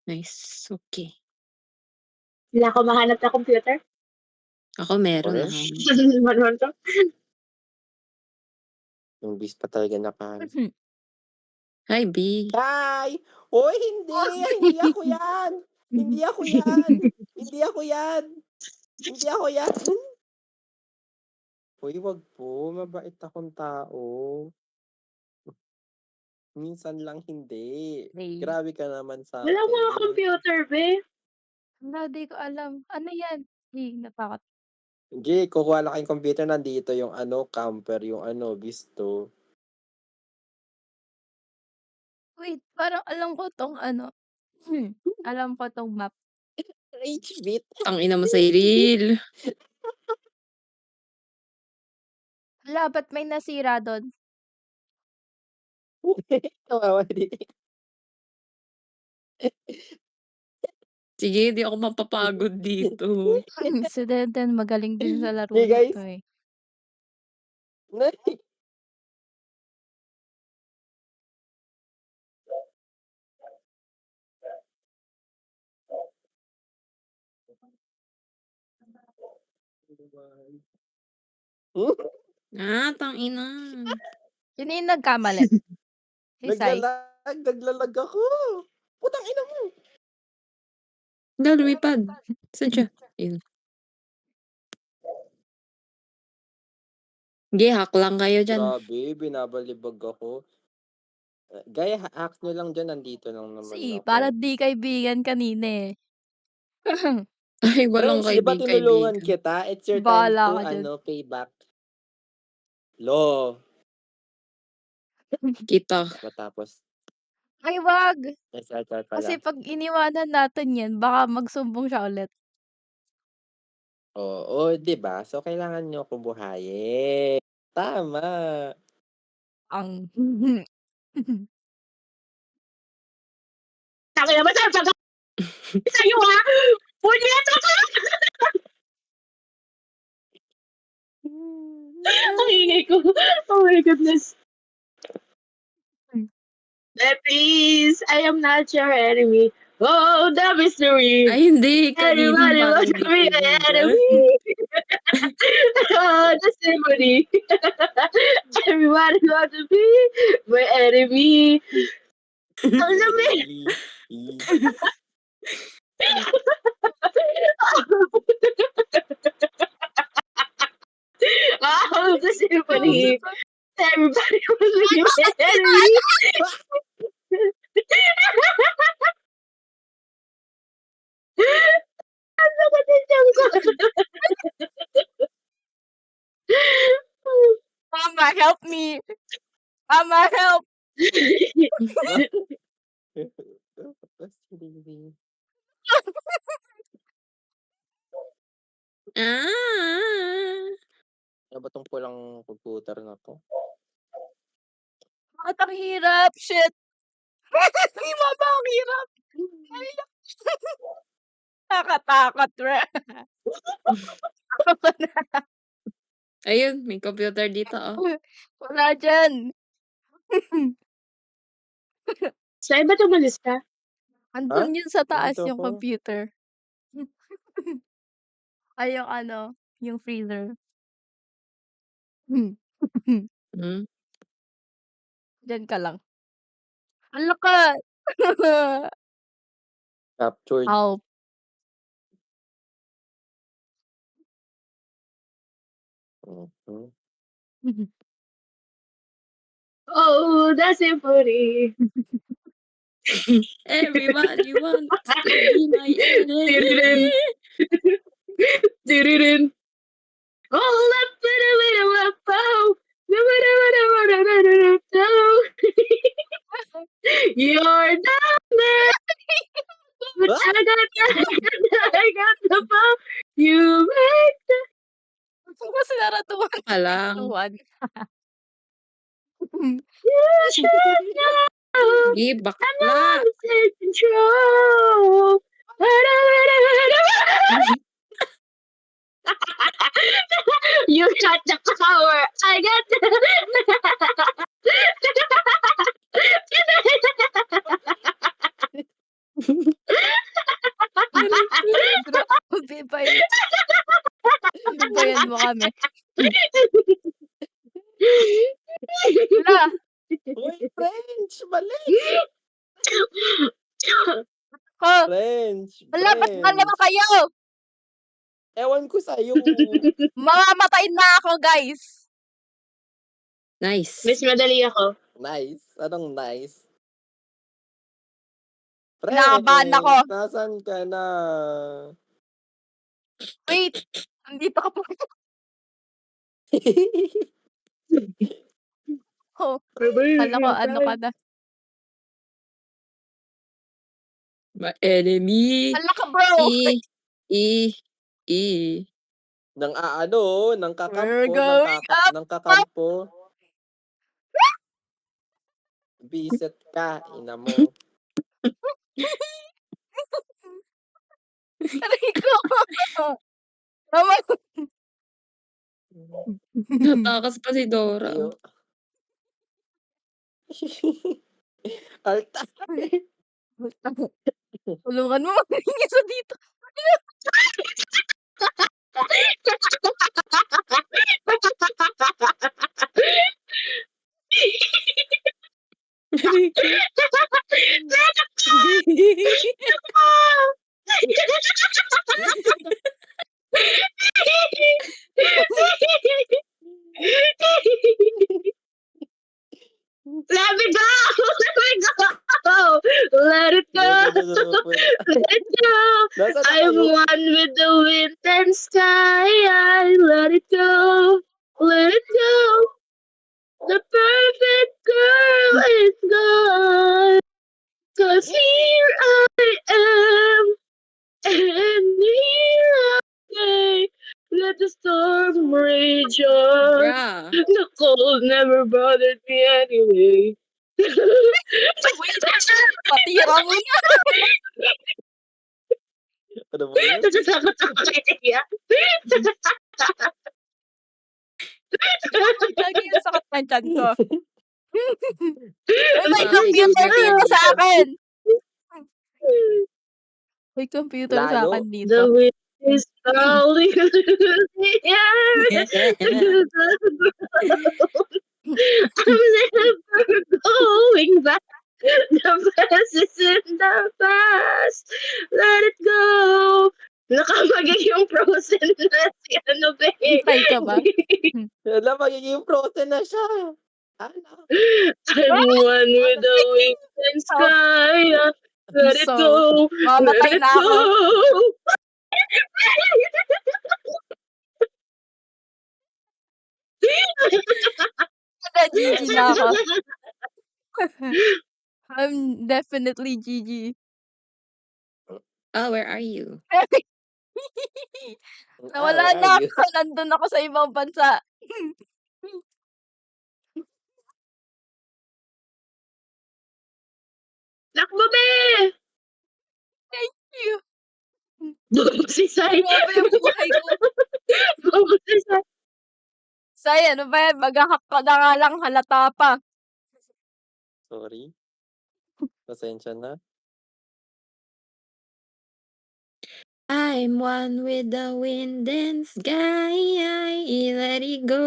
Nice, okey. Wala kang mahanap na computer? Ako Ako meron rin. nahanap. Manual ka? Imbis pa talaga nakahanap. Hi, B. Hi! Uy, hindi! Hindi ako 'yan! Hindi ako 'yan! Hindi ako 'yan! Hindi ako 'yan! Uy, wag po, mabait akong tao. Minsan lang hindi. Hey. Grabe ka naman Wala mga sa'kin. computer, be. Hala, di ko alam. Ano yan? Natakot. Sige, kukuha lang kayong computer, nandito yung ano, camper, yung ano, Visto. Wait, parang alam ko 'tong ano, alam ko 'tong map. Rage bit. Tangina mo sa Iril. Hala, ba't may nasira dun? Kawawa din. Sige, di ako mapapagod dito. Si Denden magaling din sa laro Hey, na guys. 'to, eh. Tangina. Sino yung nagkamali? Si Sai? Naglalag ako. Putang ina mo. Hala, lumipad. Saan siya? Ayun. Sige, hack lang kayo diyan. Grabe, binabalibag ako. Gaya, hack nyo lang dyan, nandito lang naman Si, ako. parang di kaibigan kanina, eh. Ay, walang Friends, di ba tinulungan kaibigan. kita? It's your time Bahala to, ka dyan. payback. Lo. Kita. Matapos. Ay, wag! SLR Kasi pala. pag iniwanan natin yan, baka magsumbong siya ulit. Oo, di ba? So, kailangan nyo akong buhayin. Tama. Ang Tangina mo sa'yo, ha? Punyeta ka! Ang ingay ko. Oh my goodness. Please, I am not your enemy. Oh, the mystery. Ay, hindi. Kanina Everybody parang wants to be an kaibigan. enemy. Oh, the symphony. Everybody wants to be my enemy. Ang lamig. Oh, the symphony. Everybody wants to be my enemy. Ang sakit ng tiyan ko. Mama, help me! Mama, help! Ano ba tong pulang computer na to? Bakit ang hirap? Shit! Mama, ang hirap! Naiyak. Nakatakot, pre. Ayun, may computer dito, oh. Wala dyan. Saan ba't umalis ka? Andun yun sa taas Nandito yung ako. computer. Ay, yung ano, yung freezer. Hmm? Diyan ka lang. Ang lakas! Captured. Help. Oh, the symphony. Everybody wants to be my enemy. Diririn. Oh, left it a little left out. You're down there. But I got the phone. You make Kasi naratuwa Pa lang. tuwan. you should know. Sige, I'm bakla. not in control. You got the power. I got the. Samahan mo kami. Hala, Uy, French! Mali! ko. French! Hala, ba't dalawa French! kayo? Ewan ko sa'yo. Mamamatay na ako, guys. Nice. Miss, madali ako. Nice. Anong nice? Kinakabahan ako. French! Nasaan ka na? Wait, nandito ka pa. Oh, kala ko ano ka na. My enemy. Hala ka, bro. E. Nang aano, nang We're kakampo, going up. nang kakampo. Bisit ka, ina mo. Aray ko. Tama. Natakas pa si Dora. Ayo. Alta. Tulungan mo, magaling isa dito. Aray ko. Let me go! Let me go! Let it go! Let it go! Nasaan na I'm kayo? one with the wind and sky. I let it go. Let it go. The perfect girl is gone. 'Cause here I am. And here I stay. Let the storm rage on. Bruh. The cold never bothered me anyway. Wait, patira mo na. Ano ba yun? Natatakot ako kaya. Lagi yung sakit ng tiyan ko. Uy, may Bakit computer hindi dito ka sa dito? akin. May computer sa Lalo. akin dito. The wind is howling the air. I'm never going back. The best is in the past. Let it go. Nakamagiging frozen na si ano ba eh. Hintay ka ba? Wala, magiging frozen na siya. Ano? I'm one with the wind and sky. Let it So, go. Let mamatay it na ako. go. GG na ako. I'm definitely GG. Oh, where are you? Nawala Where na are you? ako. Nandun ako sa ibang bansa. Nakbo be! Thank you. Bobo si Sai. Grabe yung buhay ko. Bobo si Sai. Say, ano ba yan? Maghahak ka na nga lang, halata pa. Sorry. Pasensya na. I'm one with the wind and sky. Let it go.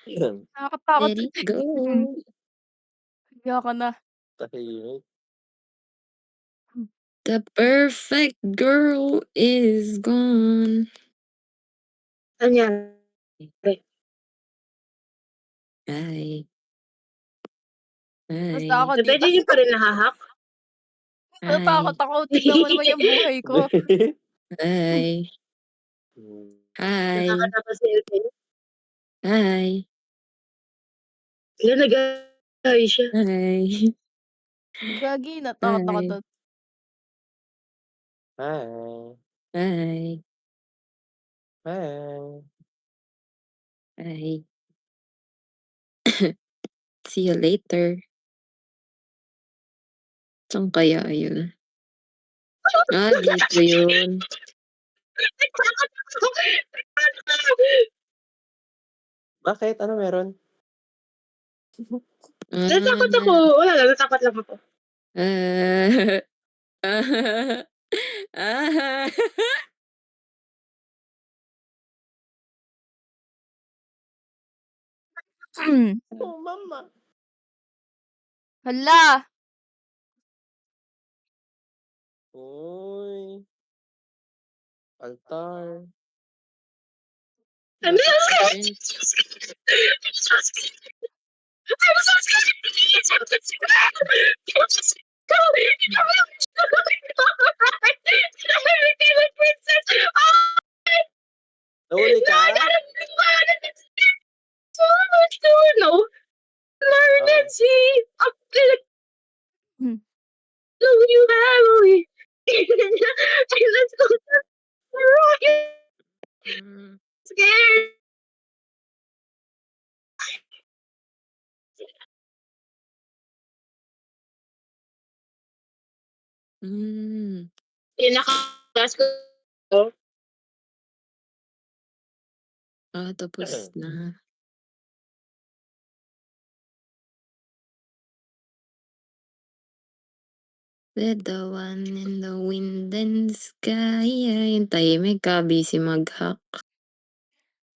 Nakakatakot. Let it go. Hiya ka na. Tahimik. The perfect girl is gone. Ano yan? Ay. Basta Ay. ako Pwede dito. niyo pa rin nahahak? Natakot ako. Tignan mo naman yung buhay ko. Ay. Hi. Nakakatakas si Elfie. Hi. Yan, nag-ay siya. Hi. Gagi, natakot ako Hi. doon. Hi. Hi. Hi. Hi. See you later. Saan kaya yun? Dito yun. Bakit? Ano meron? Natakot ako. Wala lang, natakot lang ako. Oh, mama. Hala! Uy. Altar. I'm Dapat so si scared. Brent. I'm so scared. I'm so scared. Please, I'm so scared. Just go. Everything like princess. Oh, Nahuli no, I ka? gotta learn. So much to know. Learn Oo. and see. I'm gonna Hmm. do you family. Let's go. Hmm. Scared. Hmm. Pinaka-last ko. Tapos na. With the one in the wind and sky. Yung tahimik ka, busy mag-hack.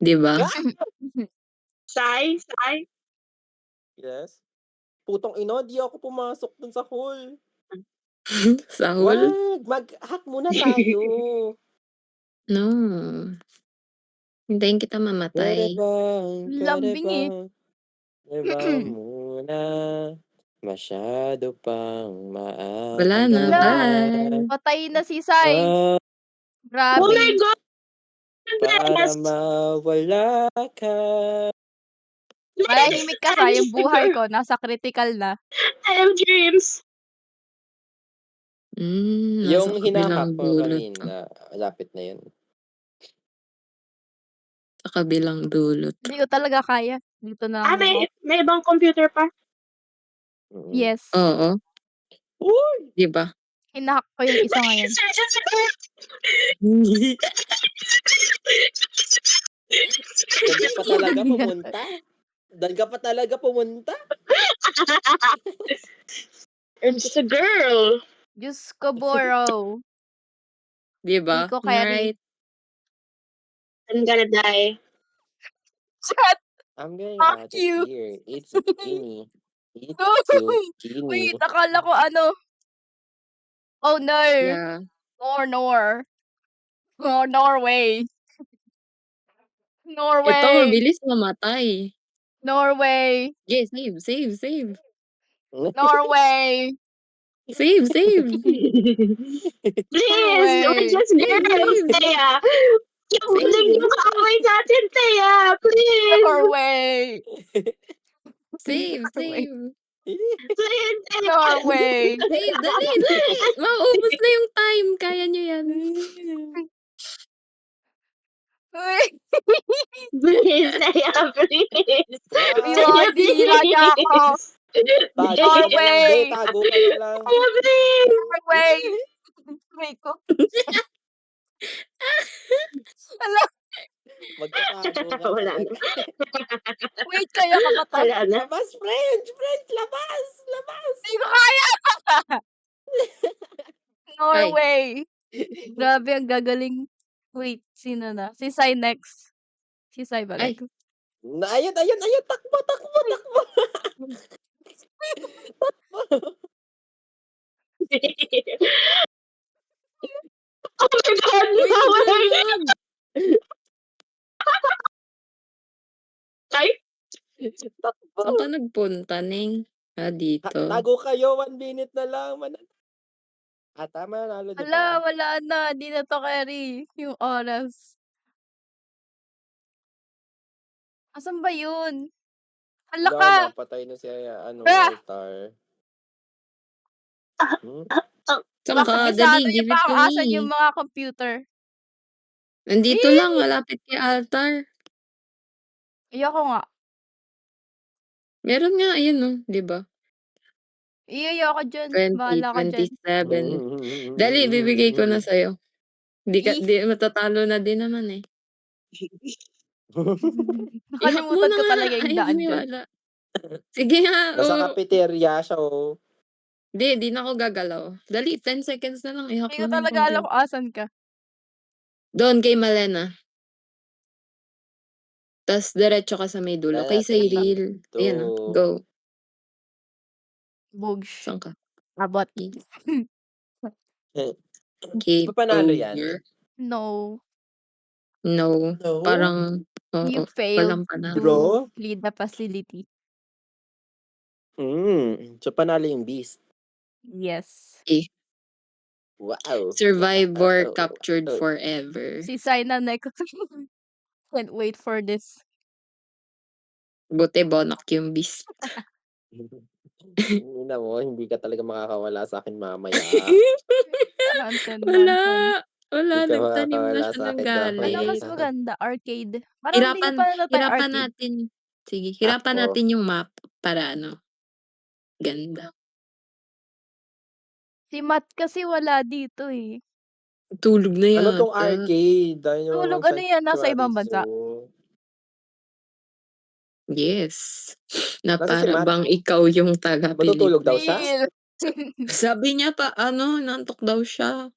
Di ba? Sai. Yes. Putong ina, di ako pumasok dun sa hall. What? Wag! Mag-hack muna tayo. No. Hintayin kita Pwede mamatay. bang, Lambing eh. pwede ba muna, masyado pang Wala na, Hala! bye. Patay na si Sai. Ah, Oh Grabe. my God! para Yes! mawala ka. Manahimik ka, Sai. Yung buhay Sugar. ko, nasa critical na. I have dreams. Nasa Yung kabilang hinahack ko dulot. kanina, lapit na yun. Sa kabilang dulot. Hindi ko talaga kaya. Dito na lang ako. May ibang computer pa? Yes. Oo. Uy! Di ba? Hinahack ko yung isa ngayon. Diyan ka pa talaga pumunta? Diyan ka pa talaga pumunta? I'm just a girl. Diyos ko, Boro. Di Hindi ba? ko carry. Right? I'm gonna die. Chat! I'm getting Fuck out of you! here. It's zucchini. It's zucchini. Wait, akala ko ano. Oh no. Yeah. Nor. Oh, Norway. Ito, Norway. mabilis mamatay. Norway. Yeah, save. Norway. Save. Please, we're Norway. just girls, Save. Thea. Yung Save. kaaway natin, Thea. Please. Norway. Save. Norway. Please, Thea. Norway. Save, dali. Maubos na yung time. Kaya nyo yan. Uy, Please, Thea, please. Wow! hindi hila niya ako. Tago ka na lang, be. Norway. Tago ka na lang. Thea, please. Norway. Wait ko. Ala, Magtatago ka Wala na. talaga. wait, kaya ka ba to? Wala na. Labas, French! French, labas! Labas! Hindi ko kaya. Norway. Grabe, ang gagaling. Wait, sino na? Si Sai next. Si Sai balik. Ayun! Takbo! Oh my God, Uy, no. naglalog. Ay, Takbo! Saan ka nagpunta, Neng? Dito. Tago kayo, 1 minute na lang. Tama, nanalo, di Ala, ba? wala na. Di na to carry. Yung oras. Asan ba yun? Hala Wala, ka! mapatay na si Ah! Altar. Saan ka? Kabisado Dali, niyo give pa it to kung asan yung me. mga computer. Nandito Eh! lang, malapit kay altar. Ayoko nga. Meron nga, ayun no, di ba? Ayoko dyan. 20, Bahala ka dyan. 27. Dali, bibigay ko na sa'yo. Eh! Di matatalo na din naman eh. I-hack mo Nakalimutan na ko nga. talaga yung Ayaw daan dyan. niwala. Sige nga. Nasa cafeteria siya, oh. Di na ako gagalaw. Dali, 10 seconds na lang. I-hack Hindi mo ko na yung talaga alam computer. kung asan ka. Doon kay Malena. Tas diretso ka sa may dulo kay Cyril. Ayan, go. Bugs. Saan ka? Abot. Game Panalo yan? over. No. No, No? parang You oo, failed walang panalo. to Bro? lead the facility. So panalo yung beast. Yes. Eh, Wow. survivor Wow. captured forever. Si Saina next. Can't wait for this. Buti bonak yung beast. Ina mo, hindi ka talaga makakawala sa akin mamaya. Hansen Wala. Mansion. Wala, Hindi ka nagtanim na makakawala siya sa ng akin Ano mamaya. mas galit. maganda? Arcade. Parang hindi pa na tayo Hirapan arcade. natin. Sige, hirapan Ako. natin yung map para ano, ganda. Si Matt kasi wala dito eh. Tulog na Ano tong yata. arcade? Dahil Tulog, naman ano yan? Nasa ibang bansa. Yes. Na Nasa si para Matt? bang ikaw yung taga Matutulog daw siya? Real. Sabi niya pa ano, nantok daw siya.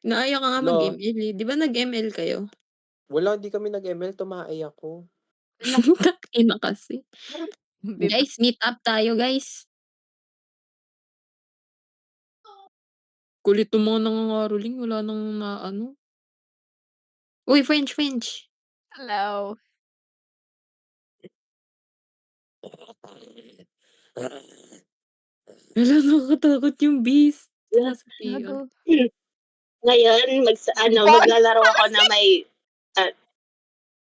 Naaya ka nga Lo. mag-ML eh. Di ba nag-ML kayo? Wala, hindi kami nag-ML. Tumaay ako. Ina kasi. Bib- Guys, meet up tayo guys. Kulit ng mga nangangaroling. Wala nang na ano. Uy, French. Hello. Wala, nakakatakot yung beast. Sasabihan. Gago. Ngayon, maglalaro ako na may...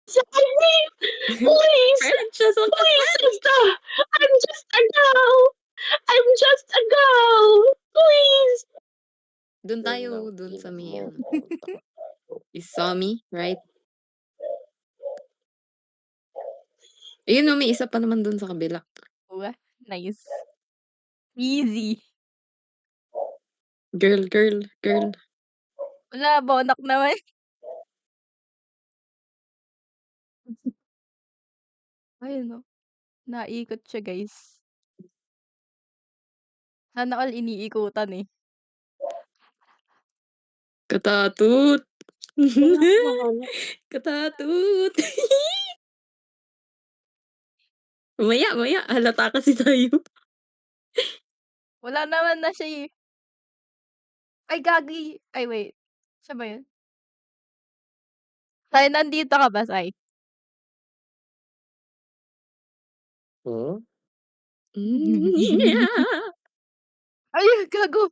Sorry! Please! French, saan ka Please, French? stop! I'm just a girl! I'm just a girl! Please! Doon tayo, doon sa may You saw me, right? Ayun no, may isa pa naman doon sa kabila. Uwa. Nice. Easy. Girl. Wala, bonak naman. Ayun no. Naikot siya guys. Sana all iniikutan eh. Katatut. Wala. Katatut. Maya. Halata kasi tayo. Wala naman na siya eh. Ay, gagi. Ay, wait. Siya ba yun? Sai, nandito ka ba, Sai? Hmm? Ay, gago.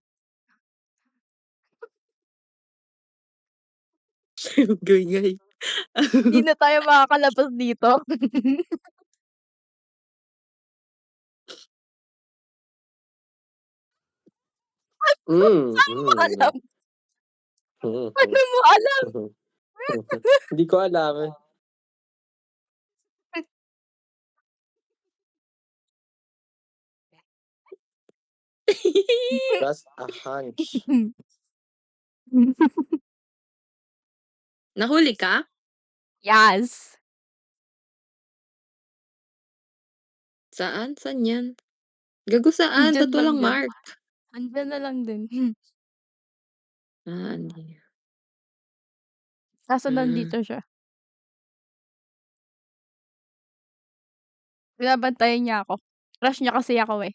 Gay. Hindi na tayo makakalabas dito. Paano mo alam? Paano mo alam? Hindi ko alam. Just a hunch. Nahuli ka? Yes. Saan? Saan yan? Gago saan? Andyan Ba't lang walang din. mark? Andyan na lang din. Hindi. Kaso nandito siya. Binabantayan niya ako. Crush niya kasi ako eh.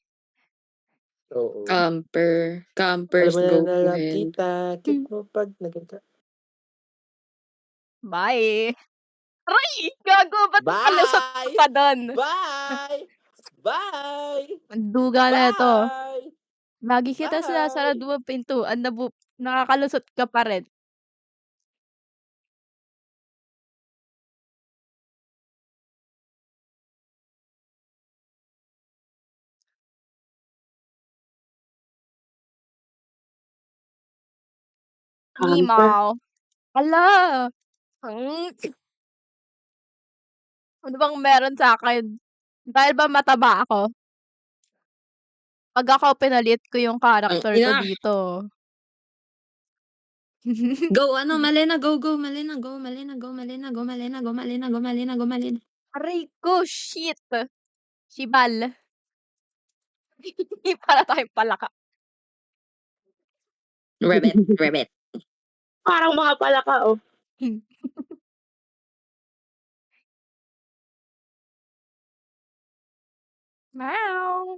Oo. Campers Alam mo go na to love hell. kita. Kit mo pag nagkaka... Bye. Aray! Gago! Ba't nakalusot ka Bye! pa doon? Bye! Bye! Ang duga na ito. Bye! Lagi kita sinasarado ang pintuan na nakakalusot ka pa rin. Mimaw. Hala! Ano bang meron sa akin? Dahil ba mataba ako? Pag ako pinalit ko yung character ko Ina. dito. Go, Malena, go. Malena. Aray ko, shit! Sibal. Hindi para tayong palaka. Rabbit. Parang mga palaka, oh. Meow.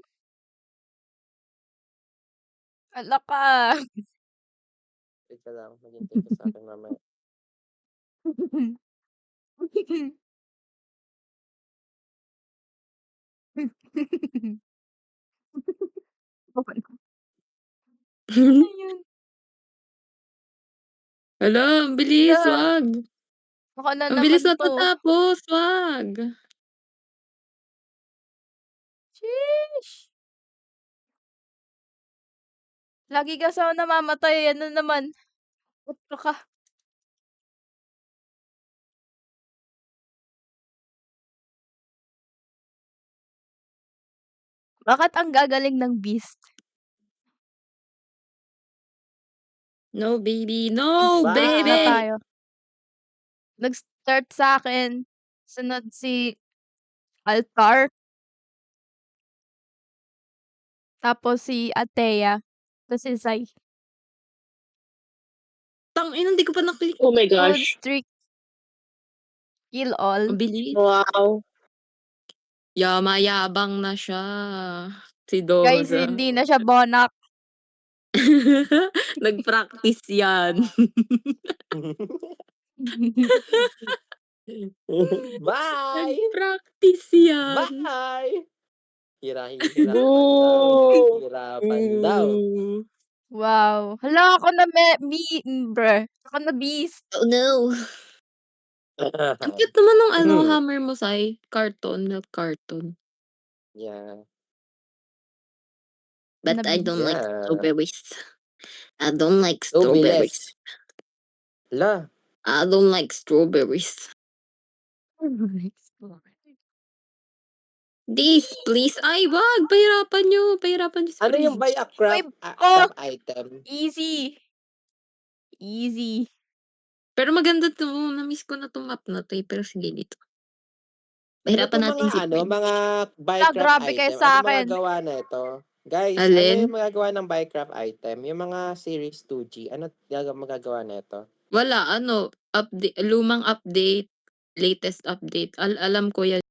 Hala ka. Teka lang, maghintay ka sa'kin mamaya. Ano yun? Hala, ang bilis, Hala, wag. baka na Ang bilis naman 'to. matatapos, wag. Sheesh. Lagi ka sa namamatay, ano naman, utro ka. Bakit ang gagaling ng Beast? No, baby. No, Wait na baby! Bye! tayo. Nag-start sa'kin, sunod si Altar, tapos si Athea, tapos si Zai. Tangina, hindi ko pa na-click. Oh my Good gosh. streak. Kill all. Ang bilis. Wow. Yamayabang na siya. Si Guys, Dora. hindi na siya bonak. Nag-practice yan. Bye! Nag-practice yan. Bye! Hirapan daw. Boo! Hirapan daw. Wow. Hala, ako na bruh. Ako na Beast. Oh no. Ang cute naman ng hammer mo, Sai. Carton, milk carton. Yeah. But Na I don't like Yeah. strawberries. I don't like So, strawberries. bilis. Hala. I don't like strawberries. This, please. Ay, wag. Pahirapan nyo. Pahirapan nyo si Ano yung buy Fridge. a craft, Oh! craft item? Easy. Easy. Pero maganda to. Na-miss ko na tong map na to eh. Pero sige dito. Ano Pahirapan to natin mga si Fridge. mga buy Hala, craft grabe kayo item? Ano sa akin. magagawa na ito? Guys, Alin? ano yung magagawa ng buy craft item? Yung mga series 2G, ano magagawa na ito? Wala. Ano. Update, lumang update. Latest update. Alam ko yan.